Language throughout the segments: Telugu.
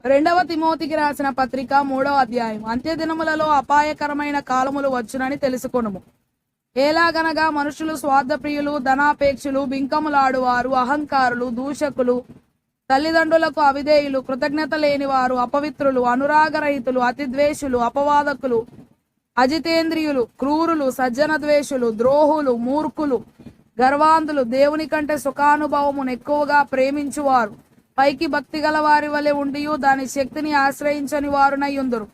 రెండవ తిమోతికి రాసిన పత్రిక 3వ అధ్యాయం. అంత్యదినములలో అపాయకరమైన కాలములు వచ్చునని తెలుసుకొనుము. ఎలాగనగా మనుషులు స్వార్థప్రియులు, ధనాపేక్షులు, బింకములాడువారు, అహంకారులు, దూషకులు, తల్లిదండ్రులకు అవిధేయులు, కృతజ్ఞత లేనివారు, అపవిత్రులు, అనురాగరహితులు, అతిద్వేషులు, అపవాదకులు, అజితేంద్రియులు, క్రూరులు, సజ్జనద్వేషులు, ద్రోహులు, మూర్ఖులు, గర్వాంధులు, దేవుని కంటే సుఖానుభవమును ఎక్కువగా ప్రేమించువారు, పైకి భక్తి గల వారి వలె ఉండియు దాని శక్తిని ఆశ్రయించని వారునై ఉందురు.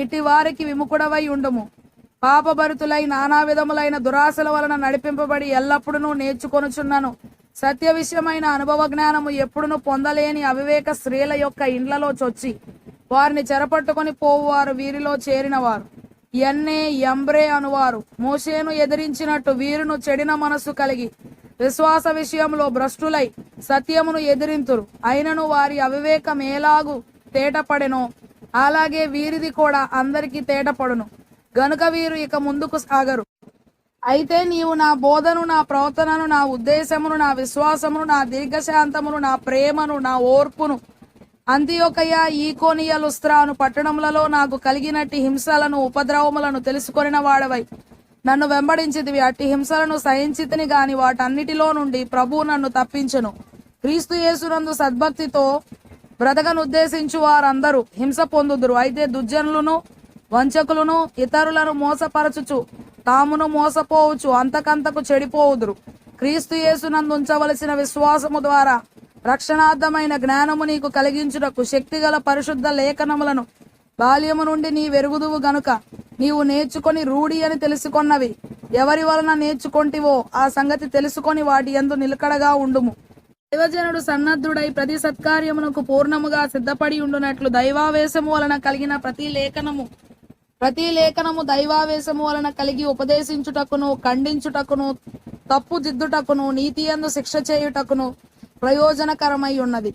ఇట్టి వారికి విముఖుడవై ఉండుము. పాపభరితులై నానా విధములైన దురాశల వలన నడిపింపబడి ఎల్లప్పుడూ నేర్చుకొనుచున్నాను. సత్య విషయమైన అనుభవ జ్ఞానము ఎప్పుడును పొందలేని అవివేక స్త్రీల యొక్క ఇండ్లలో చొచ్చి వారిని చెరపట్టుకొని పోవువారు వీరిలో చేరినవారు. ఎన్నే యంబ్రే అనువారు మోషేను ఎదిరించినట్టు వీరును చెడిన మనస్సు కలిగి విశ్వాస విషయంలో భ్రష్టులై సత్యమును ఎదిరింతురు. అయినను వారి అవివేకం ఎలాగు తేటపడెనో అలాగే వీరిది కూడా అందరికీ తేటపడును. గనుక వీరు ఇక ముందుకు సాగరు. అయితే నీవు నా బోధను, నా ప్రవర్తనను, నా ఉద్దేశమును, నా విశ్వాసమును, నా దీర్ఘశాంతమును, నా ప్రేమను, నా ఓర్పును, అంతియొకయ, ఈకోనియ, లుస్త్రాను పట్టణములలో నాకు కలిగినట్టి హింసలను, ఉపద్రవములను తెలుసుకొనిన వాడవై నన్ను వెంబడించితివి. అట్టి హింసలను సహించితిని గాని వాటన్నిటిలో నుండి ప్రభువు నన్ను తప్పించెను. క్రీస్తు యేసునందు సద్భక్తితో బ్రతకనుద్దేశించు వారందరూ హింస పొందుదురు. అయితే దుర్జనులను, వంచకులను, ఇతరులను మోసపరచుచు తామును మోసపోవచ్చు అంతకంతకు చెడిపోవుదురు. క్రీస్తు యేసునందు ఉంచవలసిన విశ్వాసము ద్వారా రక్షణార్థమైన జ్ఞానము నీకు కలిగించుటకు శక్తిగల పరిశుద్ధ లేఖనములను బాల్యము నుండి నీ వెరుగుదువు గనుక నీవు నేర్చుకొని రూఢి అని తెలుసుకొన్నవి ఎవరి వలన నేర్చుకొంటివో ఆ సంగతి తెలుసుకొని వాటి యందు నిలకడగా ఉండుము. దైవజనుడు సన్నద్ధుడై ప్రతి సత్కార్యమునకు పూర్ణముగా సిద్ధపడి ఉండునట్లు దైవావేశము వలన కలిగిన ప్రతి లేఖనము దైవావేశము వలన కలిగి ఉపదేశించుటకును, ఖండించుటకును, తప్పు దిద్దుటకును, నీతియందు శిక్ష చేయుటకును ప్రయోజనకరమై ఉన్నది.